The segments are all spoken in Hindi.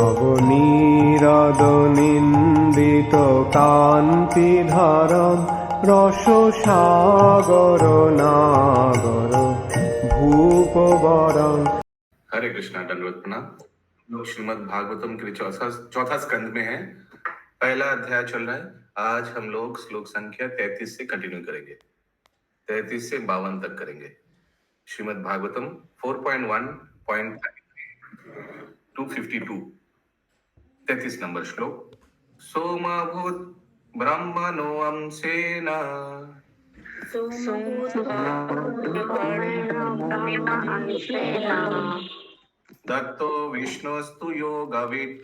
নবনীরদনিন্দিত কান্তিধারম রসসাগর নাগর भूपवरं। हरे कृष्णा, दंडवत प्रणाम। लोग श्रीमद् भागवतम के चौथा स्कंद में है। पहला अध्याय चल रहा है। आज हम लोग श्लोक संख्या 33 से कंटिन्यू करेंगे, 33 से 52 तक करेंगे। श्रीमद् भागवतम 4.1.252, 33 नंबर श्लोक। सोमभूत ब्रह्मणो अंशेन दत्तो विष्णुस्तु योगवित्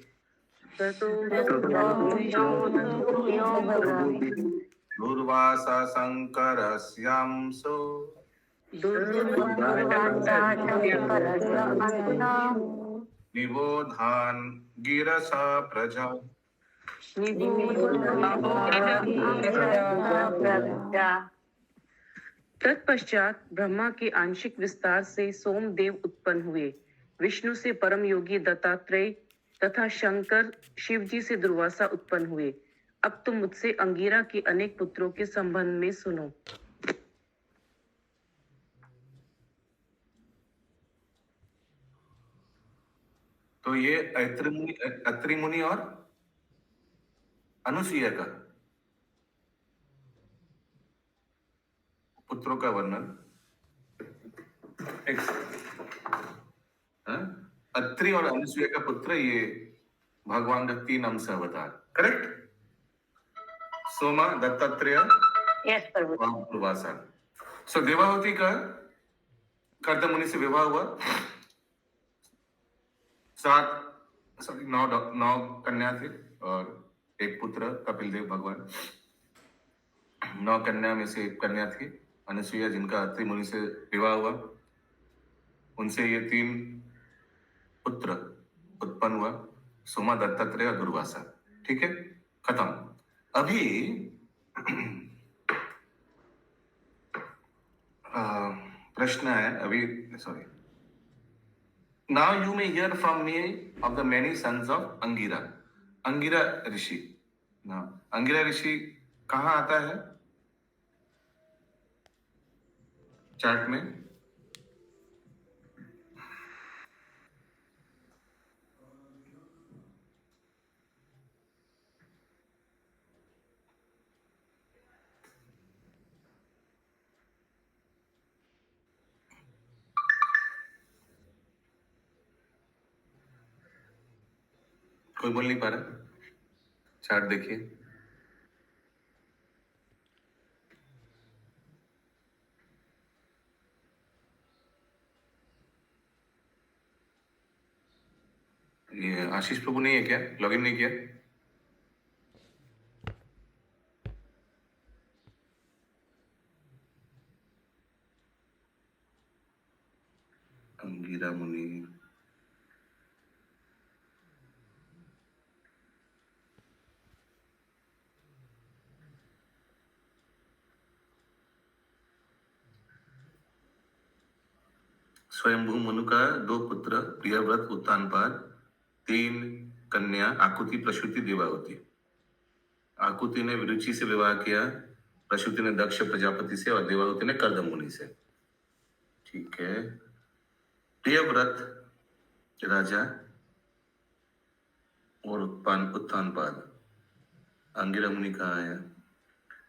दुर्वासा शंकरस्यांसो निबोधान गिरसा प्रजा। तत्पश्चात ब्रह्मा के आंशिक विस्तार से सोमदेव उत्पन्न हुए। विष्णु से परम योगी दत्तात्रेय तथा शंकर शिव जी से दुर्वासा उत्पन्न हुए। अब तुम मुझसे अंगिरा के अनेक पुत्रों के संबंध में सुनो। तो ये अत्रि मुनि और अनुसुईया का पुत्रों का वर्णन। अत्रि और अनुसुईया का पुत्र, ये भगवान का 3 अंश अवतार। करेक्ट? सोमा, दत्तात्रेय, दुर्वासा। सो देवाहुति का कर्दम मुनि से विवाह हुआ। 9 कन्या थे और एक पुत्र कपिल देव भगवान। 9 कन्या में से एक कन्या थी अनुसुईया, जिनका अत्रि मुनि से विवाह हुआ। उनसे ये 3 पुत्र उत्पन्न हुआ, सोमा, दत्तात्रेय और दुर्वासा। ठीक है, खत्म। अभी प्रश्न है अभी, sorry. Now you may hear from me of the many sons of Angira. Angira rishi. ना, अंगिरा ऋषि कहाँ आता है चार्ट में? कोई बोल नहीं पा रहा? चार्ट देखिए। ये आशीष प्रभु नहीं है क्या? लॉगिन नहीं किया? अंगिरा मुनि, स्वयंभू मनु का 2 पुत्र प्रियव्रत उत्तानपाद, 3 कन्या आकुति, प्रसूति, देवाहुति। आकुति ने विरुचि से विवाह किया, प्रसूति ने दक्ष प्रजापति से और देवाहुति ने कर्दम मुनि से। ठीक है। प्रियव्रत राजा और उत्तानपाद, अंगिरा मुनि कहाँ आया?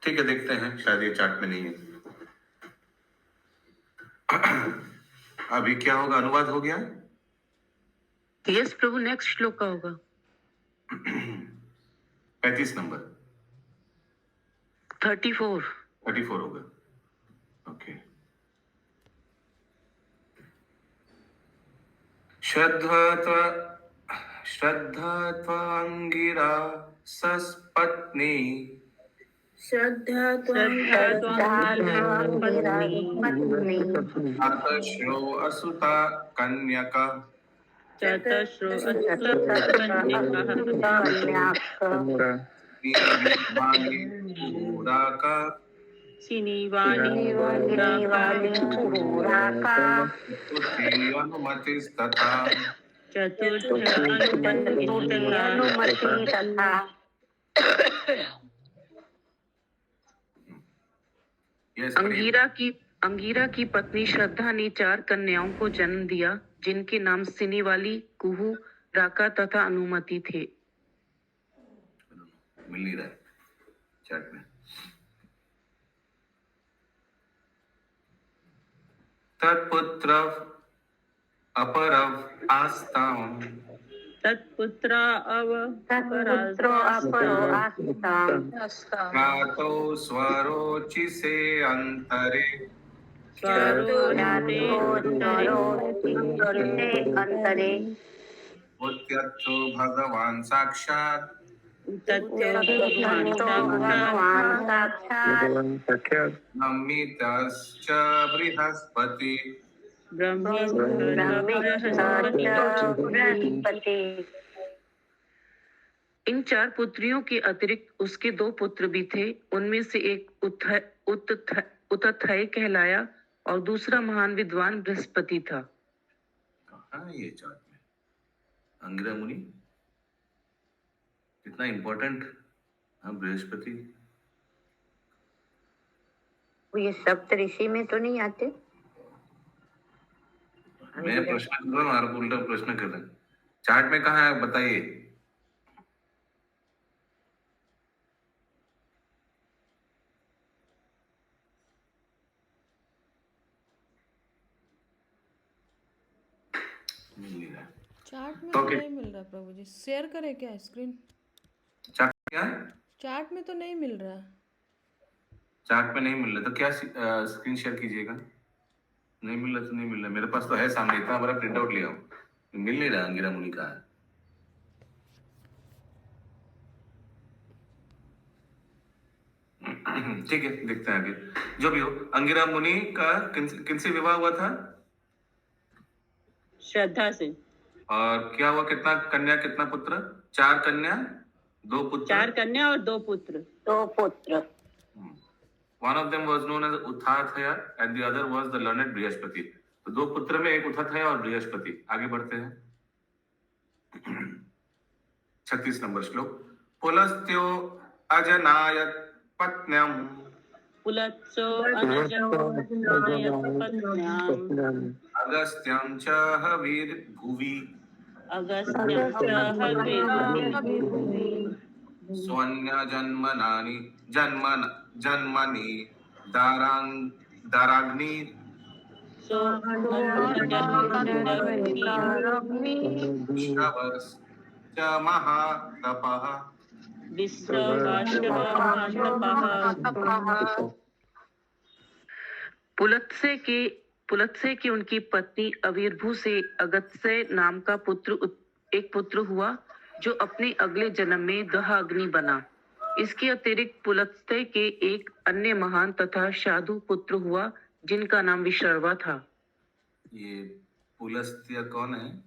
ठीक है, देखते हैं, शायद ये चार्ट में नहीं है। अभी क्या होगा? अनुवाद हो गया? यस प्रभु, नेक्स्ट श्लोक का होगा 35 नंबर 34 होगा। ओके। श्रद्धा अंगिरा सस्पत्नी चतश्रो असुता कन्यका अनुमतिस्तथा चतुर्थ अनुमति तथा यस अंगीरा की पत्नी श्रद्धा ने 4 कन्याओं को जन्म दिया, जिनके नाम सिनीवाली, कुहू, राका तथा अनुमति थे। मिल नहीं रहा है चार्ट में। तत्पुत्र अपरव आस्ताम तत्पुत्र तत्पुत्रो अपरो आस्ताम प्रातो स्वरोचि से अंतरे अंतरे उत्यर्थो भगवान साक्षात भगवान साक्षात् नमितश्च बृहस्पति। बृहस्पति। इन 4 पुत्रियों के अतिरिक्त उसके 2 पुत्र भी थे। उनमें से एक उतथय कहलाया और दूसरा महान विद्वान बृहस्पति था। कहाँ है ये चार्ट में? अंगिरा मुनि कितना इम्पोर्टेंट। हाँ, बृहस्पति। ये सप्तऋषि में तो नहीं आते? मैं प्रश्न कर रहा हूँ, आप उल्टा प्रश्न कर रहे हैं। चार्ट में कहाँ है बताइए। चार्ट में तो तो नहीं मिल रहा प्रभु जी, शेयर करें क्या स्क्रीन? चार्ट क्या है? चार्ट में तो नहीं मिल रहा। चार्ट में नहीं मिल रहा तो क्या स्क्रीन शेयर कीजिएगा। नहीं मिल रहा तो नहीं मिल रहा, मेरे पास तो है सामने, इतना बड़ा प्रिंट आउट लिया हूँ, मिल नहीं रहा अंगिरा मुनि का है। ठीक है, देखते हैं आगे। जो भी हो, अंगिरा मुनि का किनसे विवाह हुआ था? श्रद्धा से। और क्या हुआ, कितना कन्या कितना पुत्र? 4 कन्या 2 पुत्र। 4 कन्या और 2 पुत्र। 2 पुत्र। One of them was known as Uthathaya and the other was the learned Brihaspati. तो 2 पुत्र में एक उथाथया और बृहस्पति। आगे बढ़ते हैं। 36 नंबर श्लोक। पुलस्त्यो अजनायत पत्न्यम पुलत्सो अनजनायपत्न्याम् अगस्त्यं च हविर्भुवि अगस्त्यं च हविर्भुवि जन्मनि दाराग्नि श्रवश्च महातपः। पुलत्स्य की उनकी पत्नी अविर्भु से अगस्त्य नाम का एक पुत्र हुआ, जो अपने अगले जन्म में दहाग्नि बना। इसके अतिरिक्त पुलत्स्य के एक अन्य महान तथा साधु पुत्र हुआ, जिनका नाम विशर्वा था। ये पुलस्त्य कौन है?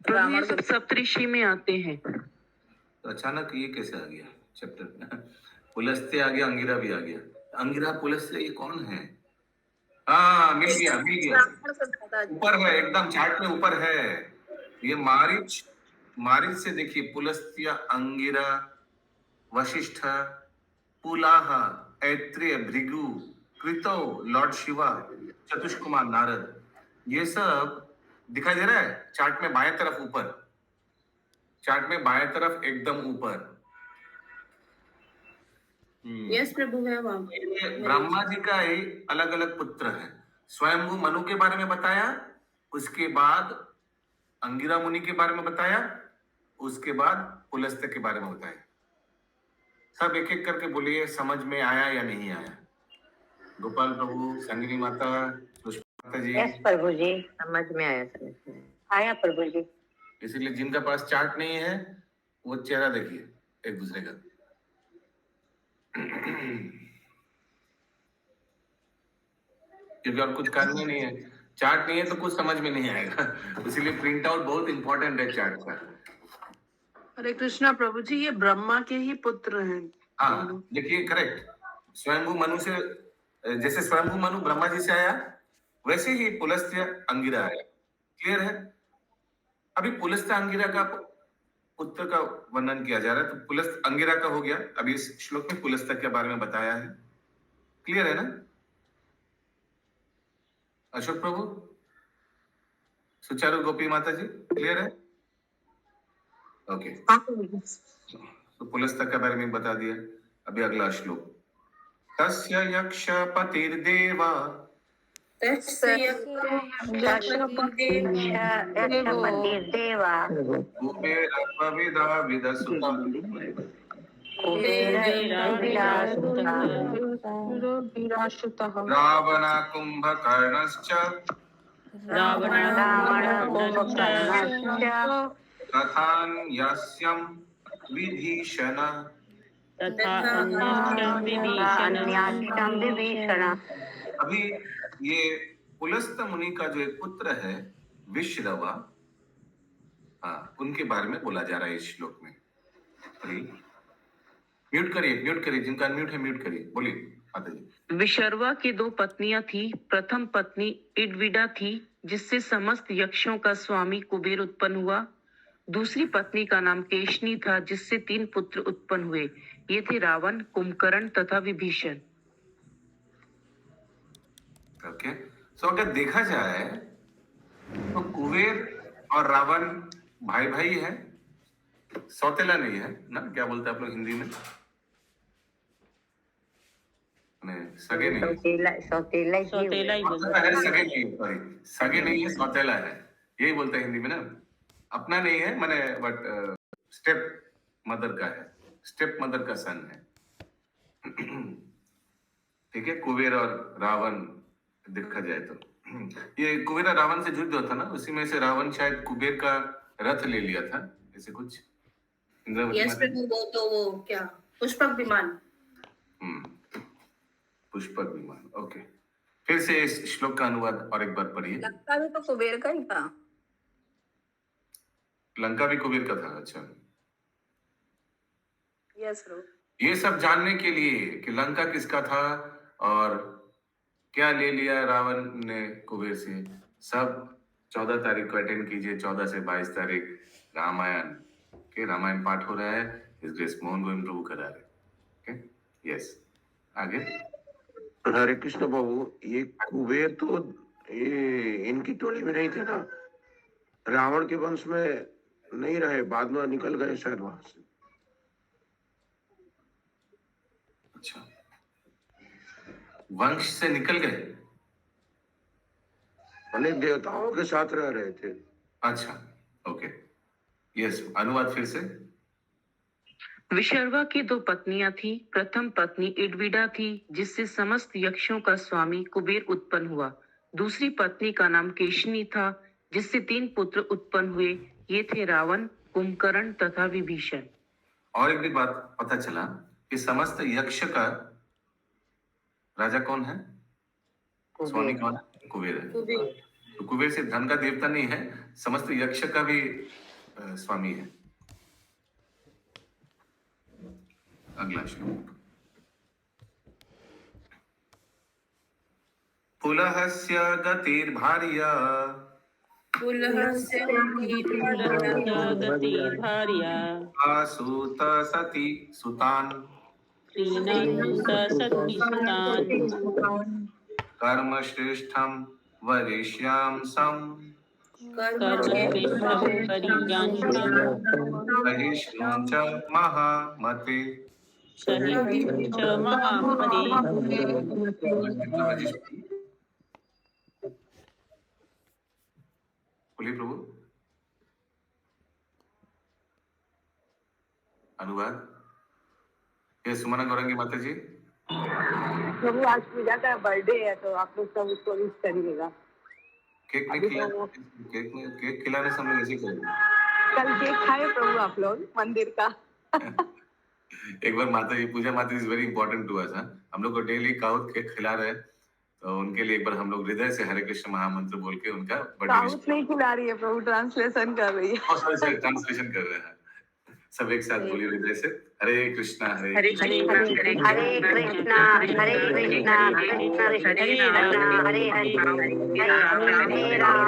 ये सब सप्तऋषि में आते हैं। तो अचानक ये कैसे आ गया चैप्टर में? पुलस्त्य आ गया, अंगिरा भी आ गया। अंगिरा पुलस्त्य ये कौन है? हाँ, मिल गया ऊपर है, एकदम चार्ट में ऊपर है। ये मारीच से देखिए, पुलस्त्य, अंगिरा, वशिष्ठ, पुलाह, ऐत्रेय, भृगु, कृतो, लॉर्ड शिवा, चतुष्कुमार, नारद, ये सब दिखाई दे रहा है चार्ट में बाएं तरफ ऊपर। चार्ट में बाएं तरफ एकदम ऊपर। यस प्रभु है वहाँ। ब्रह्मा जी का ही अलग अलग पुत्र है। स्वयंभू मनु के बारे में बताया, उसके बाद अंगिरा मुनि के बारे में बताया, उसके बाद पुलस्त्य के बारे में बताया। सब एक एक करके बोलिए, समझ में आया या नहीं आया? गोपाल प्रभु, संगिनी माता, सुषमा माता जी। यस प्रभु जी, समझ में आया, आया प्रभु जी। इसीलिए जिनका पास चार्ट नहीं है वो चेहरा देखिए एक दूसरे का। क्योंकि और कुछ करना नहीं है, चार्ट नहीं है तो कुछ समझ में नहीं आएगा। इसीलिए प्रिंट आउट बहुत इंपॉर्टेंट है चार्ट का। हरे कृष्णा प्रभु जी, ये ब्रह्मा के ही पुत्र हैं। हाँ देखिए, करेक्ट। स्वयंभू मनु से, जैसे स्वयंभू मनु ब्रह्मा जी से आया, वैसे ही पुलस्त्य अंगिरा आया। क्लियर है? अभी पुलस्त अंगिरा का पुत्र का वर्णन किया जा रहा है, तो पुलस्त अंगिरा का हो गया। अभी इस श्लोक में पुलस्त के बारे में बताया है। क्लियर है ना अशोक प्रभु, सुचारू गोपी माता जी, क्लियर है? ओके, तो पुलस्त के बारे में बता दिया। अभी अगला श्लोक, तस्य यक्ष पतिर्देवा देवा कुबेरत्वविदा विदसुता रावण कुंभकर्णश्च तथान्यस्यं विभीषण। अभी ये पुलस्त मुनि का जो एक पुत्र है विश्रवा, हाँ, उनके बारे में बोला जा रहा है इस श्लोक में। म्यूट करिए, जिनका अनम्यूट है म्यूट करिए, बोलिए माता जी। विशर्वा की 2 पत्नियां थी। प्रथम पत्नी इडविडा थी, जिससे समस्त यक्षों का स्वामी कुबेर उत्पन्न हुआ। दूसरी पत्नी का नाम केशनी था, जिससे 3 पुत्र उत्पन्न हुए। ये थे रावण, कुंभकर्ण तथा विभीषण। ओके, सो अगर देखा जाए तो कुबेर और रावण भाई भाई है, सौतेला नहीं है ना? क्या बोलते हैं आप लोग हिंदी में? सगे नहीं है, सौतेला ही है, सगे नहीं है, सॉरी, सगे नहीं है, सौतेला है, यही बोलते हैं हिंदी में ना। अपना नहीं है माने, बट स्टेप मदर का है, स्टेप मदर का सन है। ठीक है, कुबेर और रावण देखा जाए तो ये कुबेर और रावण से युद्ध होता ना, उसी में से रावण शायद कुबेर का रथ ले लिया था, ऐसे कुछ। यस प्रभु, वो तो वो क्या पुष्पक विमान। पुष्पक विमान, ओके। फिर से इस श्लोक का अनुवाद और एक बार पढ़िए। लंका भी तो कुबेर का ही था। लंका भी कुबेर का था, अच्छा। यस प्रभु। ये सब जानने के लिए कि लंका किसका था और क्या ले लिया रावण ने कुबेर से, सब 14 तारीख को अटेंड कीजिए। 14 से 22 तारीख रामायण के रामायण पाठ हो रहा है, इस ग्रेस मोहन गोविंद प्रभु करा रहे। ओके, यस, आगे। हरे कृष्ण बाबू, ये कुबेर तो ये इनकी टोली में नहीं थे ना, रावण के वंश में नहीं रहे, बाद में निकल गए शायद वहां से। अच्छा, वंश से निकल गए, अनेक देवताओं के साथ रह रहे थे। अच्छा, ओके, यस, अनुवाद फिर से। विशर्वा की 2 पत्नियां थी। प्रथम पत्नी इडविडा थी, जिससे समस्त यक्षों का स्वामी कुबेर उत्पन्न हुआ। दूसरी पत्नी का नाम केशनी था, जिससे 3 पुत्र उत्पन्न हुए। ये थे रावण, कुंभकर्ण तथा विभीषण। और एक भी बात पता चला कि समस्त यक्ष का राजा कौन है, स्वामी कौन है? कुबेर है। तो कुबेर सिर्फ धन का देवता नहीं है, समस्त यक्ष का भी स्वामी है। अगला श्लोक, पुलहस्य गतिर्भार्या आसूत सती सुतान कर्म श्रेष्ठम वरिष्यांसम सहिष्णुं च महामते। बोलिए प्रभु, अनुवाद। ये सुमना गौरंगी माता जी। प्रभु, आज पूजा का बर्थडे है, तो आप लोग सब उसको विश करिएगा। केक नहीं खिला, केक खिलाने से हम लोग ऐसे करेंगे। कल केक खाए प्रभु आप लोग मंदिर का। एक बार माता जी, पूजा माता is very important to us. हम लोग को डेली काउथ केक खिला रहे हैं, तो उनके लिए एक बार हम लोग हृदय से हरे कृष्ण महामंत्र बोल के उनका बर्थडे साउथ नहीं खिला रही है प्रभु, ट्रांसलेशन कर रही है। सॉरी ट्रांसलेशन कर रहे हैं। सब एक साथ बोलिए हृदय से, हरे कृष्णा हरे हरे कृष्णा कृष्णा हरे कृष्णा कृष्ण कृष्ण हरे राम हरे हरे हरे राम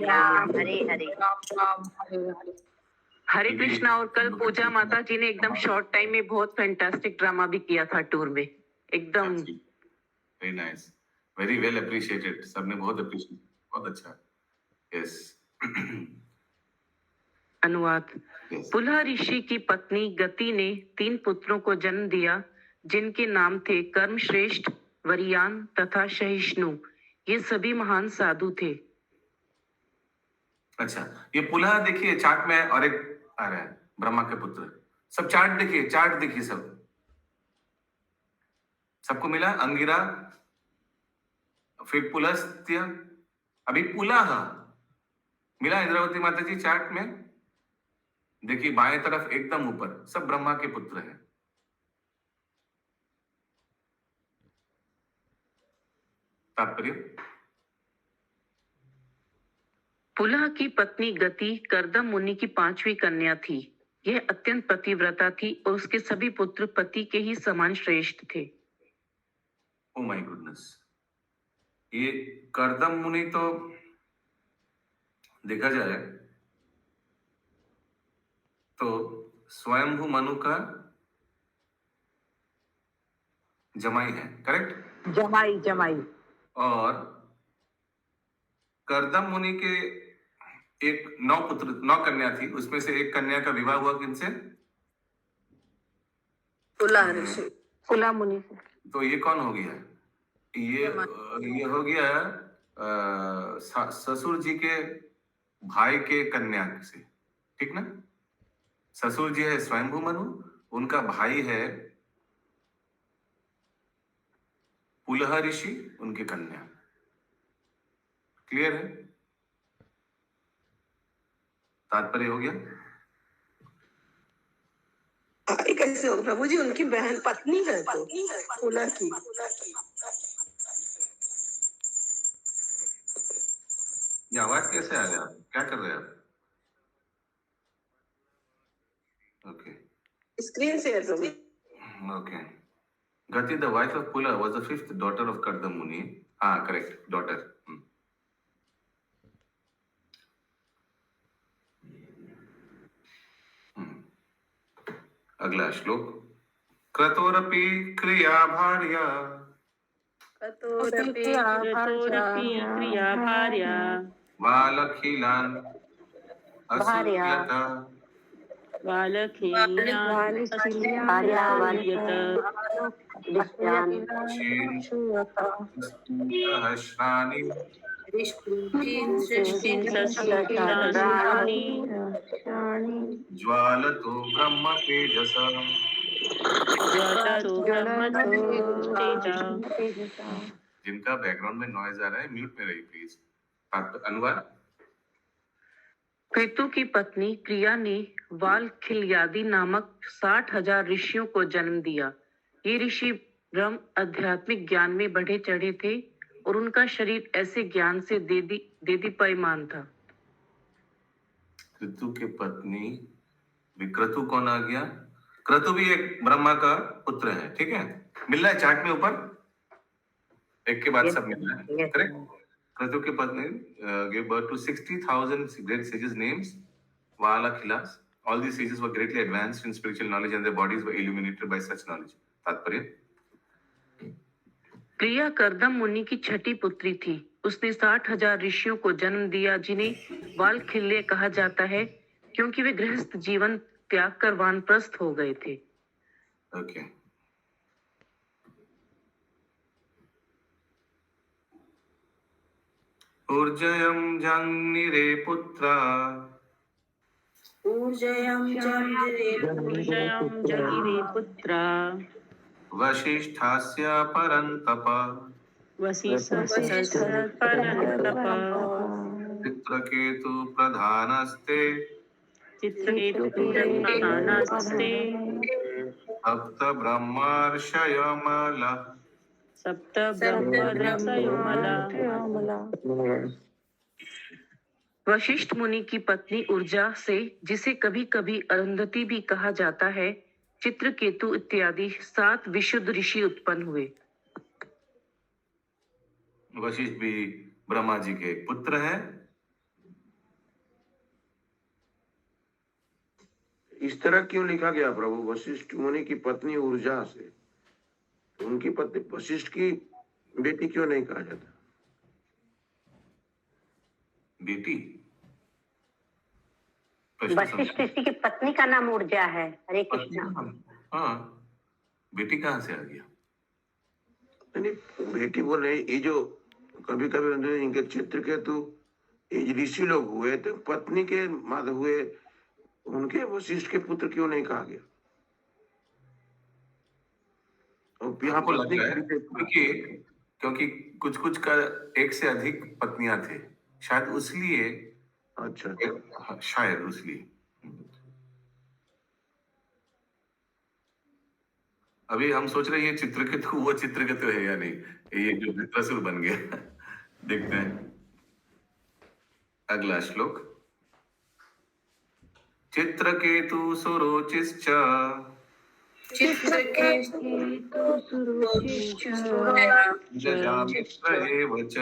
राम हरे हरे। हरे कृष्णा। और कल पूजा माता जी ने एकदम शॉर्ट टाइम में बहुत फैंटास्टिक ड्रामा भी किया था टूर में, एकदम very nice, very well appreciated, सबने बहुत अप्रिशिएट, बहुत अच्छा। यस अनुवाद। यस पुलह ऋषि की पत्नी गति ने 3 पुत्रों को जन्म दिया जिनके नाम थे कर्मश्रेष्ठ, वरियान तथा सहिष्णु। ये सभी महान साधु थे। अच्छा, ये पुलह देखिए चार्ट में, और एक आ रहा है ब्रह्मा के पुत्र। सब चार्ट देखिए, चार्ट देखिए, सब सबको मिला। अंगिरा, फिर पुलस्त्य, अभी पुलह मिला। इंद्रावती माता जी चार्ट में देखिए, बाएं तरफ एकदम ऊपर सब ब्रह्मा के पुत्र हैं। तात्पर्य, पुलह की पत्नी गति कर्दम मुनि की 5वीं कन्या थी। यह अत्यंत पतिव्रता थी और उसके सभी पुत्र पति के ही समान श्रेष्ठ थे। ओ माय गुडनेस, ये कर्दम मुनि तो देखा जाए तो स्वयंभू मनु का जमाई है, करेक्ट? जमाई जमाई। और कर्दम मुनि के एक 9 कन्या थी, उसमें से एक कन्या का विवाह हुआ किनसे? पुलह ऋषि। पुला मुनि से। तो ये कौन हो गया? ये हो गया ससुर जी के भाई के कन्या से, ठीक ना? ससुर जी है स्वयंभू मनु, उनका भाई है पुलह ऋषि, उनके कन्या। क्लियर है? तात्पर्य हो गया? भाई कैसे हो प्रभु जी? उनकी बहन पत्नी है तो पुलह की। ये आवाज कैसे आ गया? क्या कर रहे हैं आप? Okay screen share Prabhu. Okay. Gati, the wife of Pula, was the 5th daughter of Kardam Muni. Correct, daughter. अगला श्लोक। क्रतोरपि क्रिया भार्या क्रिया भार्या बालखिलान असूयत सहस्राणि ज्वालतो ब्रह्म तेजसा। जिनका बैकग्राउंड में नॉइज आ रहा है म्यूट में रहिए प्लीज। अनुवाद। कृतु की पत्नी क्रिया ने वालखिल्यादि नामक 60,000 ऋषियों को जन्म दिया। ये ऋषि ब्रह्म आध्यात्मिक ज्ञान में बढ़े चढ़े थे और उनका शरीर ऐसे ज्ञान से देदीप्यमान था। कृतु के पत्नी विक्रतु कौन आ गया? क्रतु भी एक ब्रह्मा का पुत्र है, ठीक है? मिल रहा है चार्ट में ऊपर, एक के बाद सब मिल रहा है, करेक्ट? क्रतु के पत्नी gave birth to 60,000 great sages names Valakhilas. All these sages were greatly advanced in spiritual knowledge and their bodies were illuminated by such knowledge. तात्पर्य, क्रिया कर्दम मुनि की 6ठी पुत्री थी। उसने 60,000 ऋषियों को जन्म दिया जिन्हें वालखिल्य कहा जाता है क्योंकि वे गृहस्थ जीवन त्याग कर वानप्रस्थ हो गए थे। ओके। ऊर्जयं जंगिरे पुत्रा वशिष्ठास्य परन्तप चित्रकेतु प्रधानस्ते सप्त ब्रह्मर्षयमल। वशिष्ठ मुनि की पत्नी ऊर्जा से, जिसे कभी कभी अरुंधति भी कहा जाता है, चित्रकेतु इत्यादि 7 विशुद्ध ऋषि उत्पन्न हुए। वशिष्ठ भी ब्रह्मा जी के पुत्र हैं। इस तरह क्यों लिखा गया प्रभु? वशिष्ठ मुनि की पत्नी ऊर्जा से, उनकी पत्नी वशिष्ठ की बेटी क्यों नहीं कहा जाता? बेटी वशिष्ठ ऋषि की पत्नी का नाम ऊर्जा है। हरे कृष्णा। हाँ, बेटी कहाँ से आ गया? नहीं, बेटी बोल रहे, ये जो कभी कभी इनके चित्रकेतु ये ऋषि लोग हुए तो पत्नी के मद हुए, उनके वशिष्ठ के पुत्र क्यों नहीं कहा गया? और यहाँ आपको लग पत्नी रहा है क्योंकि कुछ कुछ का एक से अधिक पत्नियां थे, शायद उसलिए। अच्छा, हाँ, शायद उसलिए। अभी हम सोच रहे हैं ये चित्रकेतु वो चित्रकेतु है या नहीं, ये जो वृत्रासुर बन गया। देखते हैं अगला श्लोक। चित्रकेतु सुरोचिश्च जजामित्र एव च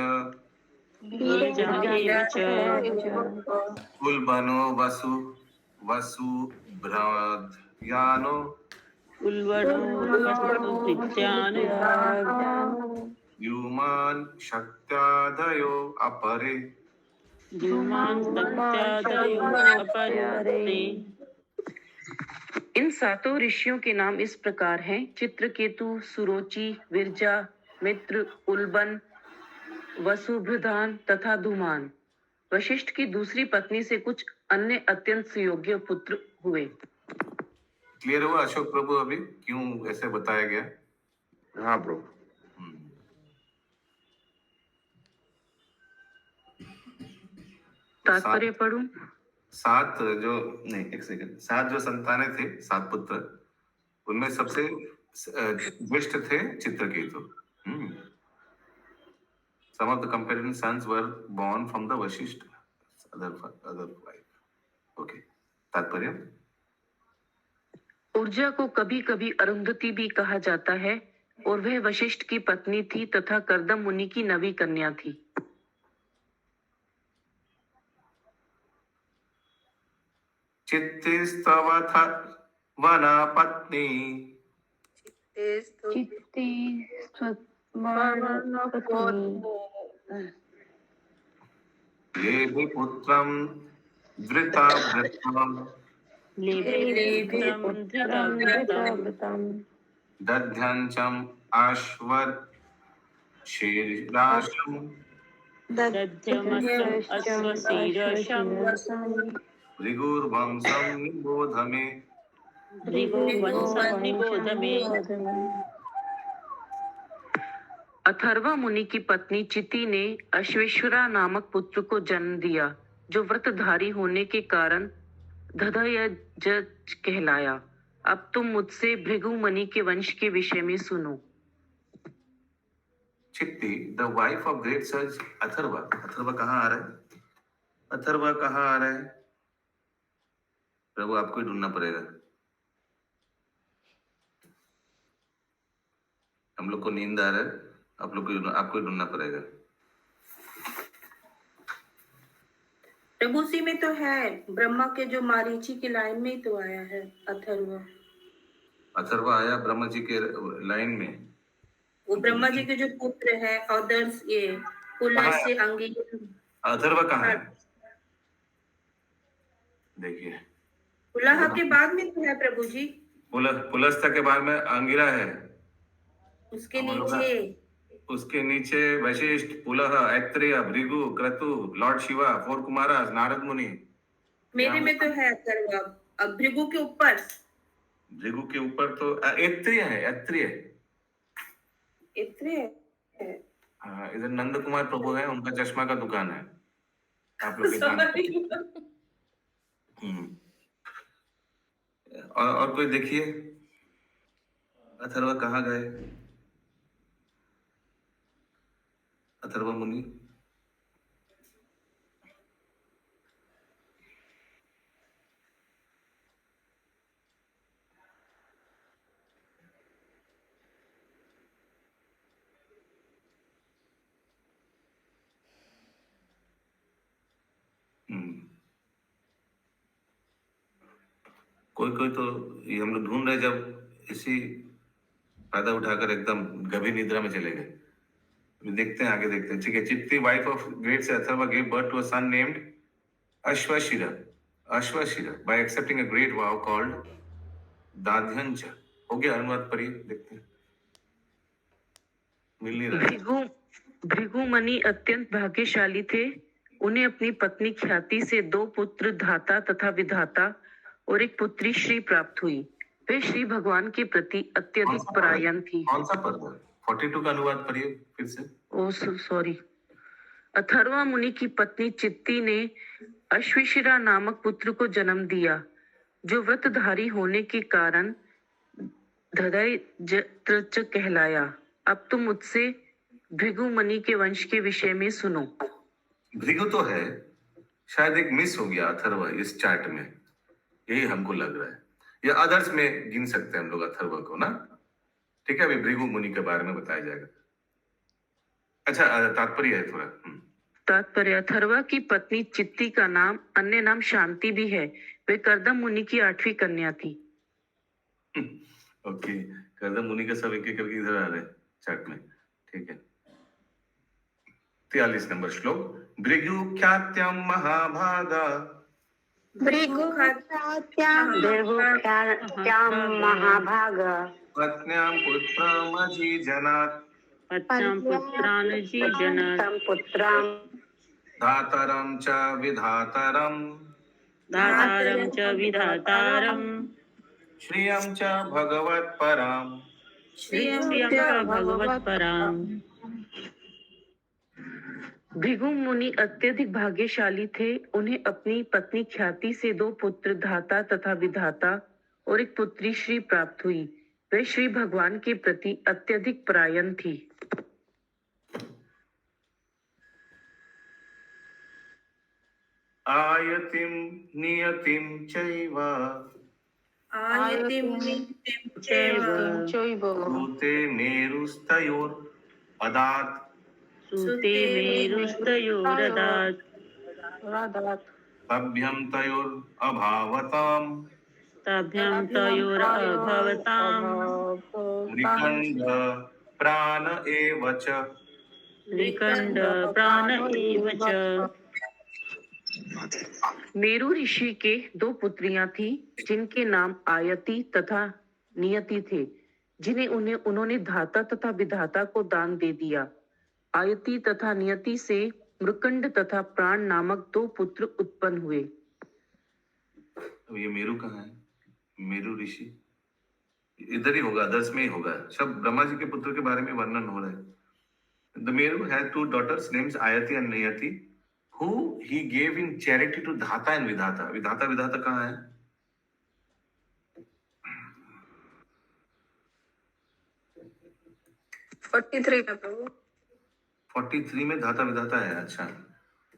कुलबनो वसुभ्राध्यानो युमान शक्त्यादयो अपरे। इन 7 ऋषियों के नाम इस प्रकार हैं: चित्रकेतु, सुरोचि, विरजा, मित्र, उल्बन, वसुभ्रधान तथा धूमान। वशिष्ठ की दूसरी पत्नी से कुछ अन्य अत्यंत सुयोग्य पुत्र हुए। क्लियर हुआ अशोक प्रभु अभी क्यों ऐसे बताया गया? हाँ प्रभु। तात्पर्य पढ़ूं? 7 जो नहीं, एक सेकंड, 7 जो संतानें थे, 7 पुत्र, उनमें सबसे ज्येष्ठ थे Chitraketu. Some of the companion sons were born from the Vashisht, other wife. Okay. तात्पर्य? ऊर्जा को कभी कभी अरुंधति भी कहा जाता है और वह वशिष्ठ की पत्नी थी तथा कर्दम मुनि की नवी कन्या थी। चित्तिस्तवथ वना पत्नी लेभि पुत्रं धृतव्रतं दध्यञ्चं अश्वशीर्षं भृगुर्वंशं निबोध मे। अथर्वा मुनि की पत्नी चिति ने अश्वेश्वरा नामक पुत्र को जन्म दिया, जो व्रतधारी होने के कारण दधयज कहलाया। अब तुम मुझसे भृगु मुनि के वंश के विषय में सुनो। चित्ती, द वाइफ ऑफ ग्रेट सज अथर्वा। अथर्वा कहाँ आ रहा है? अथर्वा कहाँ आ रहा है? प्रभु आपको ही ढूंढना पड़ेगा, हम लोग को नींद आ रहा है, आपको ही ढूंढना पड़ेगा। प्रभु उसी में तो है, ब्रह्मा के जो मारीची की लाइन में ही तो आया है अथर्व। अथर्वा आया ब्रह्मा जी के लाइन में। वो ब्रह्मा जी के जो पुत्र है, अदर्स, ये पुलस्त्य, अंगिरा। अथर्वा कहाँ है? देखिए, पुलह के बाद में तो है प्रभु जी। पुलस्त्य के बाद में अंगिरा है, उसके नीचे वशिष्ठ, पुलह, ऐत्रेय, भृगु, क्रतु, लॉर्ड शिवा, 4 कुमारास, नारद मुनि। मेरे में तो है अथर्व। अब भृगु के ऊपर तो ऐत्रेय है। है। हाँ, इधर नंद कुमार प्रभु है, उनका चश्मा का दुकान है, आप लोग के सामने। और कोई देखिए, अथर्वा कहाँ गए? अथर्वा मुनि कोई कोई तो ये हम लोग ढूंढ रहे जब इसी फायदा उठाकर एकदम गभीर निद्रा में चले गए। अभी देखते हैं, आगे देखते हैं। ठीक है। चित्ती wife of great sage Atharva gave birth to a son named Ashvashira by accepting a great vow called Dadhyanch. हो गया, अनुवाद पढ़िए, देखते हैं। मिल नहीं रहा। भृगुमुनि अत्यंत भाग्यशाली थे। उन्हें अपनी पत्नी ख्याति से 2 पुत्र धाता तथा विधाता और एक पुत्री श्री प्राप्त हुई। वे श्री भगवान के प्रति अत्यधिक परायण थी। कौन सा पद है? 42 का अनुवाद पढ़िए फिर से। ओ सॉरी। अथर्वा मुनि की पत्नी चित्ती ने अश्वशिरा नामक पुत्र को जन्म दिया, जो व्रतधारी होने के कारण धदैर्यत्रच कहलाया। अब तुम मुझसे भृगुमुनि के वंश के विषय में सुनो। भृगु तो है, शायद एक मिस हो गया अथर्व इस चार्ट में, यही हमको लग रहा है। या अदर्स में गिन सकते हैं हम लोग अथर्व को ना। ठीक है, अभी भृगु मुनि के बारे में बताया जाएगा। अच्छा, तात्पर्य है थोड़ा। तात्पर्य: अथर्वा की पत्नी चित्ती का नाम अन्य नाम शांति भी है। वे कर्दम मुनि की 8वीं कन्या थी। ओके, कर्दम मुनि का सब एक एक करके इधर आ रहे हैं चार्ट में। ठीक है। 43 नंबर श्लोक। भृगु ख्यात्यम महाभागा भृगुख्यात्यां महाभाग पत्न्यां पुत्रमजीजनात् तं पुत्रां धातरं च विधातरं श्रियं च भगवत्पराम्। भृगु मुनि अत्यधिक भाग्यशाली थे। उन्हें अपनी पत्नी ख्याति से 2 पुत्र धाता तथा विधाता और एक पुत्री श्री प्राप्त हुई। वे श्री भगवान के प्रति अत्यधिक परायण थी। आयतिं नियतिं चैव भूते मेरुस्तयोर् अदात् तभ्यं तयोर् अभावताम् निखण्ड प्राण एव च। मेरु ऋषि के 2 पुत्रियां थी, जिनके नाम आयति तथा नियति थे, जिन्हें उन्होंने धाता तथा विधाता को दान दे दिया। आयति तथा नियति से मृकंड तथा प्राण नामक 2 पुत्र उत्पन्न हुए। अब ये मेरु कहाँ है? मेरु ऋषि इधर ही होगा, अदर्स में ही होगा। सब ब्रह्मा जी के पुत्र के बारे में वर्णन हो रहा है। The Meru had 2 daughters named Ayati and Niyati, who he gave in charity to Dhata and Vidhata. विधाता कहाँ है? प्रभु 43 में धाता विधाता है। अच्छा,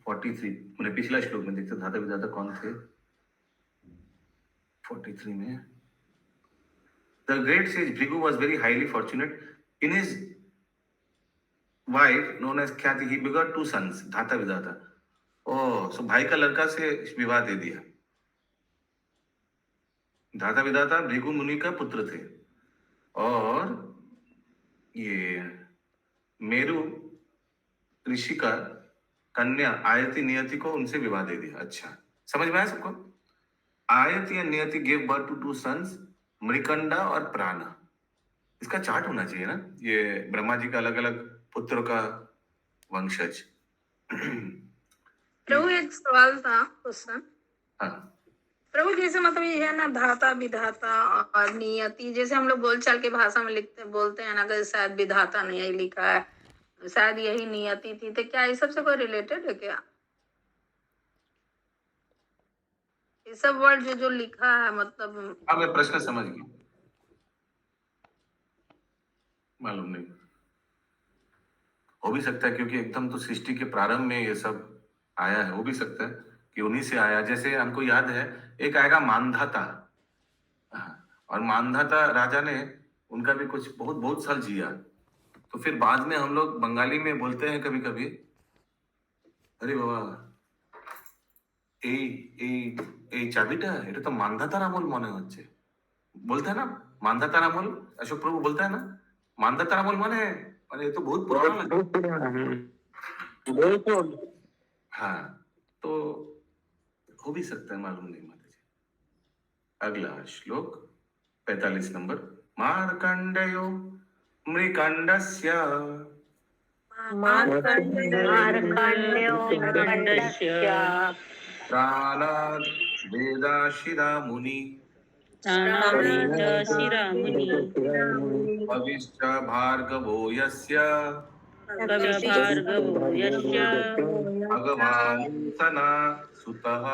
43 मैंने पिछला श्लोक में देखते धाता विधाता कौन थे। 43 में The great sage Bhrigu was very highly fortunate. In his wife known as Khyati, he begot 2 sons, Dhata Vidhata. Oh, so भाई का लड़का से विवाह दे दिया। धाता विधाता भृगु मुनि का पुत्र थे और ये मेरु ऋषि का कन्या आयति नियति को उनसे विवाह दे दिया। अच्छा, समझ में आया सबको? आयति और नियति गिव बर्थ टू 2 sons, मृकंडा और प्राण। इसका चार्ट होना चाहिए ना, ये ब्रह्मा जी का अलग अलग पुत्रों का वंशज। प्रभु एक सवाल था क्वेश्चन। हाँ, प्रभु जैसे मतलब ये है ना धाता विधाता और नियति, जैसे हम लोग बोलचाल की भाषा में बोलते हैं ना कि शायद विधाता नहीं यही लिखा है, शायद यही नियति थी, तो क्या इस सबसे कोई रिलेटेड है क्या? ये सब वर्ड जो लिखा है मतलब। अब मैं प्रश्न समझ गई। मालूम नहीं, हो भी सकता है क्योंकि एकदम तो सृष्टि के प्रारंभ में ये सब आया है। हो भी सकता है कि उन्हीं से आया। जैसे हमको याद है एक आएगा मानधाता, और मानधाता राजा ने उनका भी कुछ बहुत साल जिया, तो फिर बाद में हम लोग बंगाली में बोलते हैं कभी कभी, अरे बाबा এই এই এই চাবিটা এটা তো মান্ধাতার আমল মনে হচ্ছে। बोलता है ना मानधातार আমল, अशोक प्रभु बोलता है ना मानधातार আমল মানে ये तो बहुत पुराना लगा। बहुत पुराना है, बिल्कुल। हाँ, तो हो भी सकता है, मालूम नहीं माता जी। अगला श्लोक 45 नंबर। मार्कंडेयो मृकंडस्य मार्कण्डेयो मृकण्डस्य प्राणाद् वेदाशिरा मुनि शिरामुनि भविष्य भार्गवो यस्य भार्गवो यस्य भगवान् सना सुतः।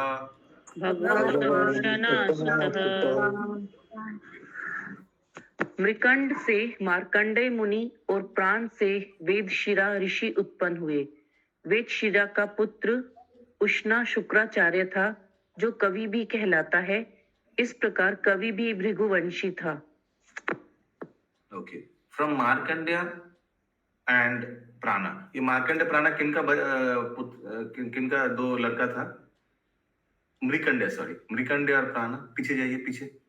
मृकंड से मार्कंडेय मुनि और प्राण से वेदशिरा ऋषि उत्पन्न हुए। वेदशिरा का पुत्र उष्णा शुक्राचार्य था, जो कवि भी कहलाता है। इस प्रकार कवि भी भृगुवंशी था। ओके, फ्रॉम मार्कंडेय एंड प्राणा। ये मार्कंडेय प्राणा किनका दो लड़का था? मृकंडेय, सॉरी, मृकंडेय और प्राणा। पीछे जाइए, पीछे।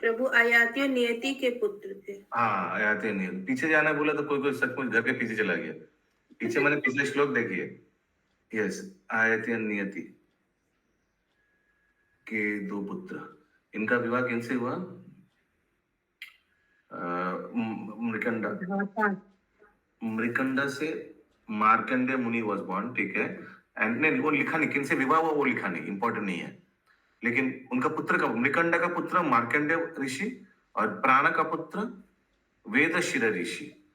प्रभु आयातियों नियति के पुत्र थे। हाँ, आयातियों नियति। पीछे जाना बोला तो कोई सचमुच घर के पीछे चला गया। पीछे मैंने पिछले श्लोक देखिए। यस, आयातियों नियति के दो पुत्र। इनका विवाह किनसे हुआ? मृकंडा से मार्कंडेय मुनि वॉज बॉर्न, ठीक है। एंड नहीं, वो लिखा नहीं किनसे विवाह हुआ, वो लिखा नहीं, इंपॉर्टेंट नहीं है। लेकिन उनका पुत्र का, मृकंडा का पुत्र मार्कंडेय ऋषि और प्राण का पुत्र वेदशिरा ऋषि।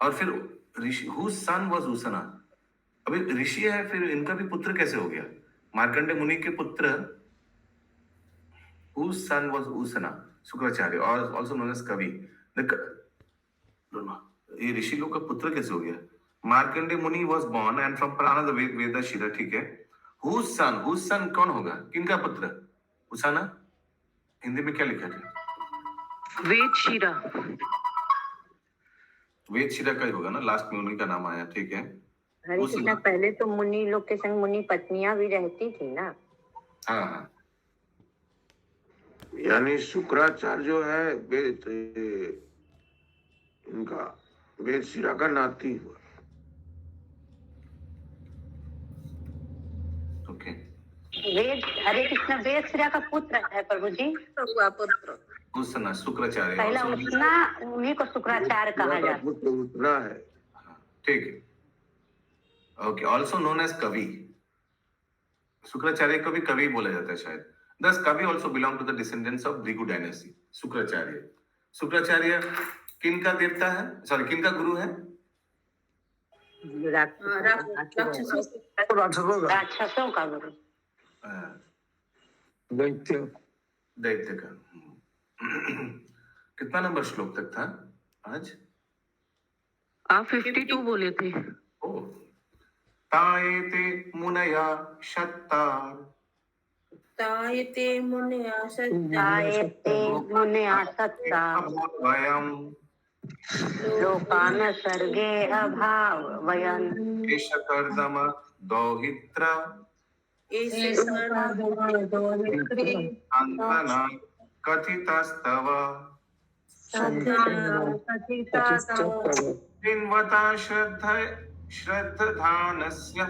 और फिर ऋषि whose son was उसना। अभी ऋषि है, फिर इनका भी पुत्र कैसे हो गया? मार्कंडेय मुनि के पुत्र whose son was उसना, शुक्राचार्य, और also known as कवि। ये ऋषि लोग का पुत्र कैसे हो गया? मार्कंडेय मुनि was born and from प्राण the वेदशिरा, ठीक है। whose son कौन होगा? किनका पुत्र? उसना। हिंदी में क्या लिखा है? वेदशिरा। वेदशिरा का ही होगा ना, लास्ट में उन्हीं का नाम आया, ठीक है। हरे कृष्णा, पहले तो मुनि लोग के संग मुनि पत्नियां भी रहती थी ना। हाँ हाँ, यानी शुक्राचार्य जो है इनका वेदशिरा का नाती हुआ। ओके। वेद, हरे कृष्णा, वेद शिरा का पुत्र है प्रभु जी। हुआ पुत्र उसना, शुक्राचार्य। पहला also- उसना, उन्हीं को शुक्राचार्य कहा जाता है। पुत्र उतना है। हाँ, ठीक है। ओके, ऑल्सो नोन एज कवि। शुक्राचार्य को भी कवि बोला जाता है शायद। दस Kavi also belong to the descendants of Bhrigu dynasty. Shukracharya किनका देवता है, सॉरी किनका गुरु है? राक्षसों का गुरु। दैत्य का। कितना नंबर श्लोक तक था आज? आप 52 बोले थे। ओ, तायेते मुनया शत्तार तायते मुनया आयते मुनया सत्ता वयम् लोकान सर्गे अभाव वयन एष कर्दम दौहित्र अंतना कथितस्तव किन्वता श्रद्धानस्य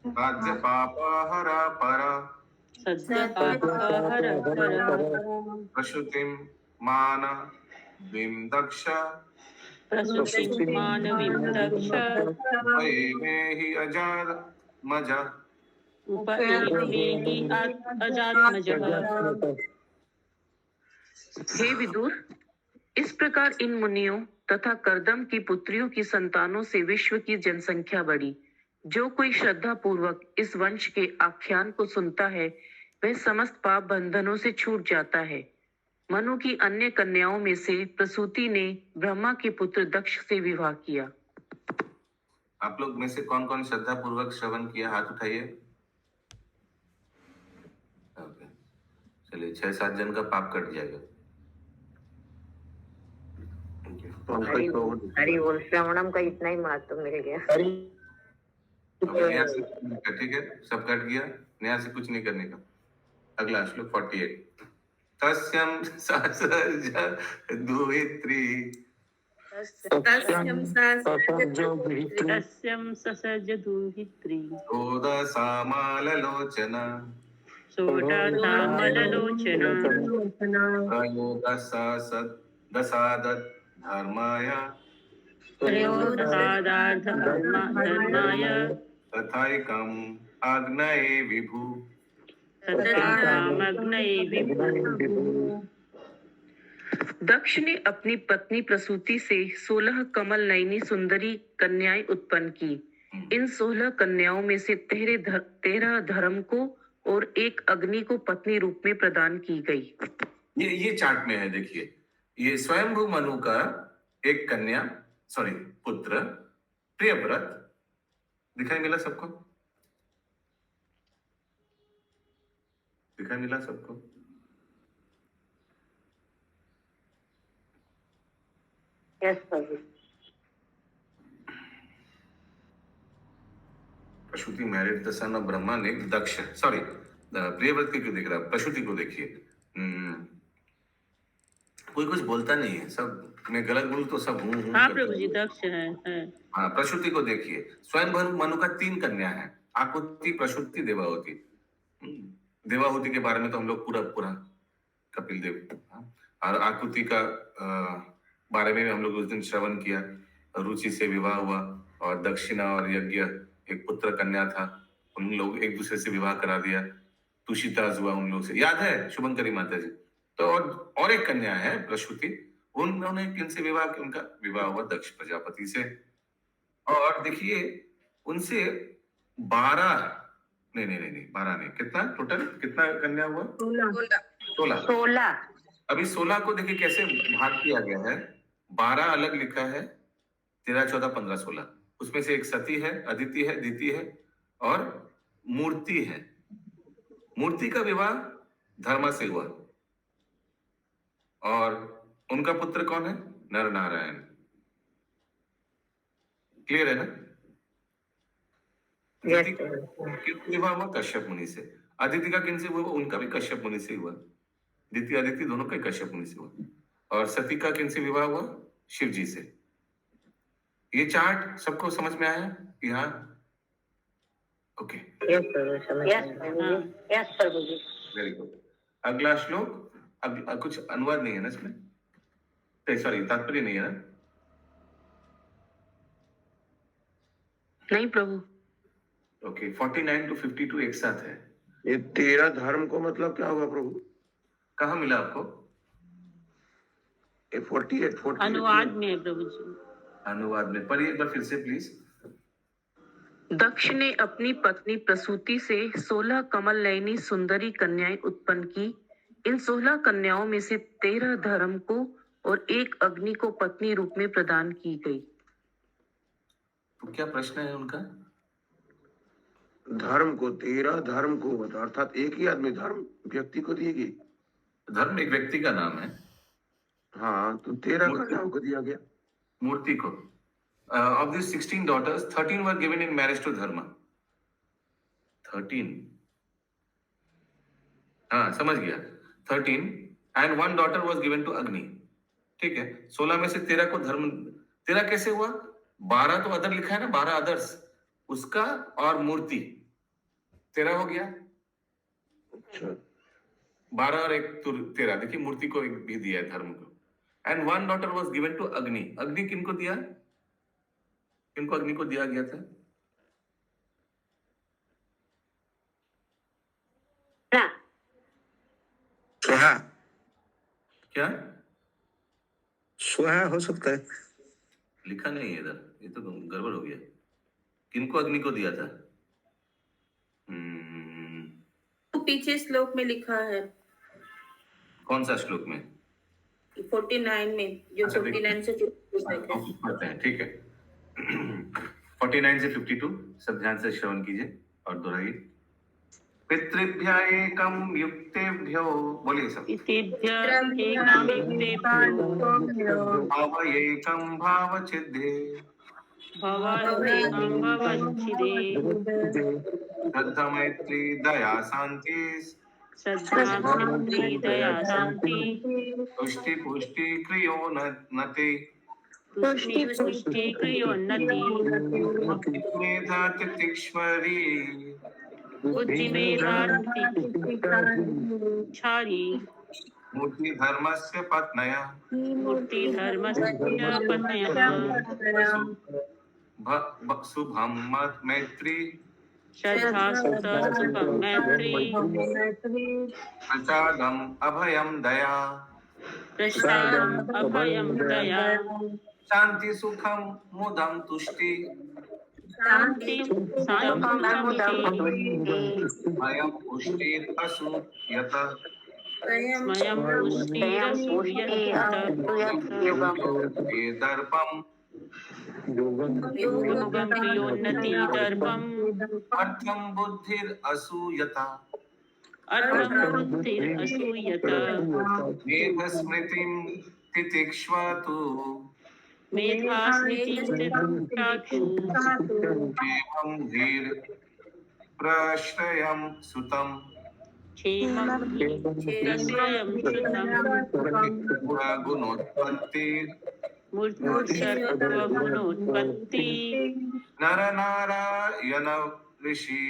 साध्य पापहरा परा प्रसूतिं मान विमदक्ष उपएमे हि अजाद मज। हे विदुर, इस प्रकार इन मुनियों तथा कर्दम की पुत्रियों की संतानों से विश्व की जनसंख्या बढ़ी। जो कोई श्रद्धा पूर्वक इस वंश के आख्यान को सुनता है, वह समस्त पाप बंधनों से छूट जाता है। मनु की अन्य कन्याओं में से प्रसूति ने ब्रह्मा के पुत्र दक्ष से विवाह किया। आप लोग में से कौन कौन श्रद्धा पूर्वक श्रवण किया, हाथ उठाइए। ओके, चलिए 6-7 जन का पाप कट जाएगा। Thank you. पंकज पवन हरि बोल, श्रवणम का इतना ही महत्व मिल गया। अब नया से ठीक है, सब कट गया, नया से कुछ नहीं करने का। अगला श्लोक 48। तस्यम ससर्ज दुहित्री तस्यं तस्यं ससर्ज दुहित्री सोदसामाललोचना सोढासामललोचना दशादत् धर्माय त्रयोदशादार्धधर्माय तथैकम् आग्नये विभु। तथैकामग्नये विभु। दक्ष ने अपनी पत्नी प्रसूति से 16 कमल नयनी सुंदरी कन्याएं उत्पन्न की। इन 16 कन्याओं में से 13 धर्म को और एक अग्नि को पत्नी रूप में प्रदान की गई। ये चार्ट में है, देखिए, ये स्वयंभू मनु का एक कन्या पुत्र प्रियव्रत दिखाई मिला सबको, दिखाई मिला सबको। यस प्रभु। प्रसूति married the son of Brahma ने दक्ष, प्रियव्रत के क्यों दिख रहा है, प्रसूति को देखिए। कोई कुछ बोलता नहीं है, सब मैं गलत बोलूं तो सब हूँ। हाँ प्रभु जी, दक्ष है। हाँ, प्रसूति को देखिए। स्वयं मनु का 3 कन्या है, आकुति, प्रसूति, देवाहुति। देवाहुति के बारे में तो हम लोग पूरा कपिल देव, और आकुति का बारे में हम लोग उस दिन श्रवण किया। रुचि से विवाह हुआ और दक्षिणा और यज्ञ, एक पुत्र कन्या था, उन लोग एक दूसरे से विवाह करा दिया। तुषिताज हुआ उन लोग से, याद है शुभंकरी माता जी। तो और एक कन्या है प्रसूति, उन्होंने किनसे विवाह किया? उनका विवाह हुआ दक्ष प्रजापति से। और देखिए उनसे 12 नहीं, कितना टोटल, कितना कन्या हुआ? 16। अभी 16 को देखिए कैसे भाग किया गया है। 12 अलग लिखा है, 13, 14, 15, 16। उसमें से एक सती है, अदिति है, दिति है और मूर्ति है। मूर्ति का विवाह धर्मा से हुआ और उनका पुत्र कौन है? नर नारायण। क्लियर है ना? किससे विवाह हुआ? कश्यप मुनि से। अदिति का किनसे हुआ? उनका भी कश्यप मुनि से हुआ। द्वितीय आदित्य दोनों का कश्यप मुनि से हुआ। और सती का किनसे विवाह हुआ? शिव जी से। ये चार्ट सबको समझ में आया कि हाँ? Okay, yes Prabhu ji. Very good. अगला श्लोक, अब कुछ अनुवाद नहीं है ना इसमें, सॉरी तात्पर्य नहीं है ना? नहीं प्रभु। ओके, 49 to 52 एक साथ है। ये 13 धर्म को मतलब क्या होगा प्रभु? कहाँ मिला आपको? ये 48 अनुवाद में है प्रभु जी। अनुवाद में पढ़िए एक बार फिर से प्लीज। दक्ष ने अपनी पत्नी प्रसूति से 16 कमल नयनी सुंदरी कन्याएं उत्पन्न की। इन 16 कन्याओं में से 13 धर्म को और एक अग्नि को पत्नी रूप में प्रदान की गई। तो क्या प्रश्न है उनका? धर्म को 13 धर्म को बता, अर्थात एक ही आदमी धर्म व्यक्ति को दी गई। धर्म एक व्यक्ति का नाम है। हाँ, तो 13 कन्याओं को दिया गया। मूर्ति को। Of these 16 daughters, 13 were given in marriage to Dharma. 13. हाँ, समझ गया। 13 and 1 daughter was given to Agni. ठीक है। 16 में से 13 को धर्म, 13 कैसे हुआ? 12 तो अदर लिखा है ना, 12 अदर्स, उसका और मूर्ति 13 हो गया। अच्छा, 12 और 1 तो 13। देखिए मूर्ति को एक भी दिया है धर्म को। And 1 daughter was given to Agni. अग्नि किनको दिया? किनको अग्नि को दिया गया था? स्वाहा। क्या स्वाहा हो सकता है? लिखा नहीं है इधर, ये तो गड़बड़ हो गया। किनको अग्नि को दिया था? तो पीछे श्लोक में लिखा है। कौन सा श्लोक में? 49 में, जो 49 से 52 तक है। पढ़ते हैं, ठीक है। 49 से 52 सब ध्यान से श्रवण कीजिए और दोहराइए। पितृभ्य एकम युक्तेभ्यो, बोलिए सब, भाव एकम भाव चिद्धे, श्रद्धा मैत्री दया शांति, तुष्टि पुष्टि क्रियोन्नति, मेधा तितिक्षरी, मूर्ति धर्मस्य पत्नया, शुभम मैत्री, प्रसादम अभयम दया, शांति सुखम मुदम तुष्टि, अयम पुष्टिर असूयत, दर्पम अर्थम बुद्धिर असूयता, मेध स्मृतिम तितिक्ष्वतु, एवं धीर प्रश्रयम सुतम, गुणोत्पत्ति, नर नारायण ऋषि,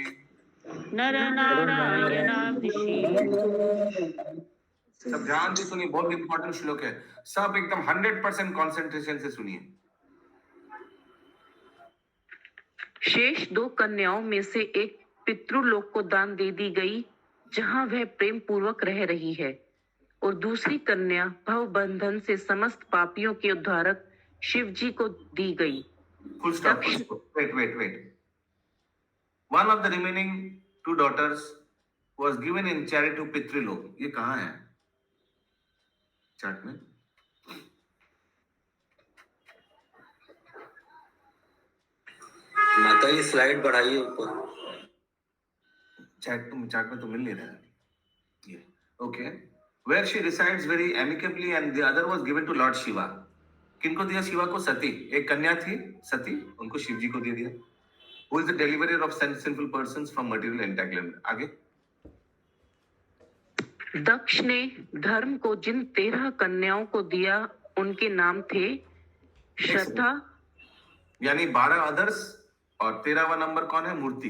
सब ध्यान से सुनिए, बहुत इंपॉर्टेंट श्लोक है, सब एकदम 100% कॉन्सेंट्रेशन से सुनिए। शेष 2 कन्याओं में से एक पितृलोक को दान दे दी गई, जहां वह प्रेम पूर्वक रह रही है, और दूसरी कन्या भव बंधन से समस्त पापियों के उद्धारक शिव जी को दी गई। Full stop. Wait. One of the remaining 2 daughters was given in charity to Pitrulok. ये कहाँ है चार्ट में? माता जी स्लाइड बढ़ाइए ऊपर। चार्ट में तो मिल नहीं रहा है ये। Okay. Where she resides very amicably and the other was given to Lord Shiva. किनको दिया? शिवा को सती, एक कन्या थी सती, उनको शिव जी को दे दिया। Who is the deliverer of sinful persons from material entanglement? आगे। दक्ष ने धर्म को जिन 13 कन्याओं को दिया, उनके नाम थे श्रद्धा, यानी 12 अदर्स, और 13वां नंबर कौन है? मूर्ति।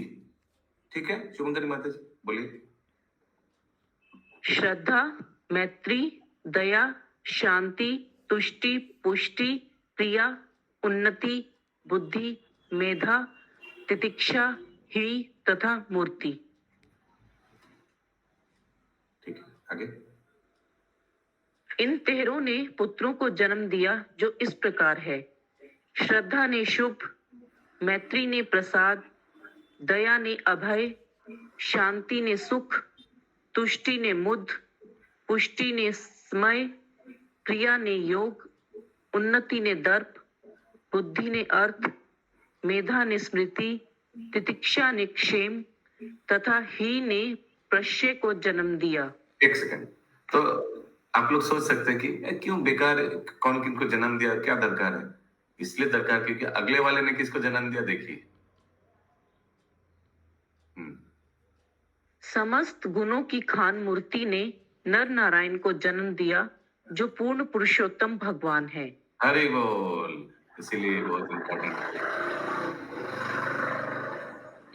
ठीक है शुभंकरी माता जी बोलिए। श्रद्धा, मैत्री, दया, शांति, तुष्टि, पुष्टि, प्रिया, उन्नति, बुद्धि, मेधा, तितिक्षा, ही तथा मूर्ति। ठीक है आगे। इन 13 ने पुत्रों को जन्म दिया, जो इस प्रकार है: श्रद्धा ने शुभ, मैत्री ने प्रसाद, दया ने अभय, शांति ने सुख, तुष्टि ने मुद, पुष्टि ने स्मय, प्रिया ने योग, उन्नति ने दर्प, बुद्धि ने अर्थ, मेधा ने स्मृति, तितिक्षा ने क्षेम तथा ही ने प्रश्य को जन्म दिया। एक सेकंड, तो आप लोग सोच सकते हैं कि क्यों बेकार, कौन किनको जन्म दिया, क्या दरकार है? इसलिए दरकार क्योंकि अगले वाले ने किसको जन्म दिया देखिए। समस्त गुणों की खान मूर्ति ने नर नारायण को जन्म दिया, जो पूर्ण पुरुषोत्तम भगवान है। हरि बोल। इसीलिए बहुत इम्पोर्टेंट है।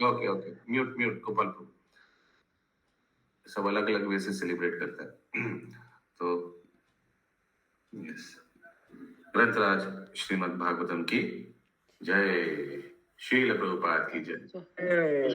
ओके म्यूट गोपालपुर सब अलग अलग वे से सेलिब्रेट करता है। तो यस, ग्रंथराज श्रीमद् भागवतम की जय, श्रील प्रभुपाद की जय।